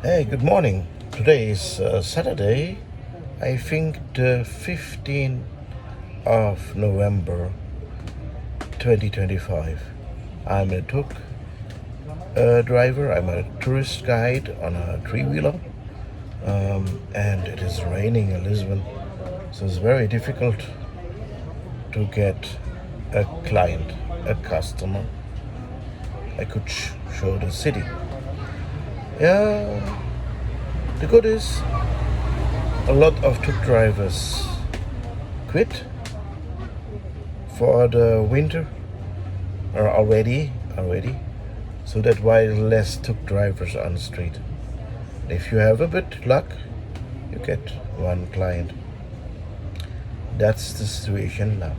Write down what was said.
Hey, good morning. Today is Saturday, I think the 15th of November 2025. I'm a tuk driver, I'm a tourist guide on a three-wheeler, and it is raining in Lisbon, so it's very difficult to get a client, a customer. I could show the city. Yeah, the good is a lot of truck drivers quit for the winter or already, so that why less truck drivers on the street. If you have a bit luck, you get one client. That's the situation now.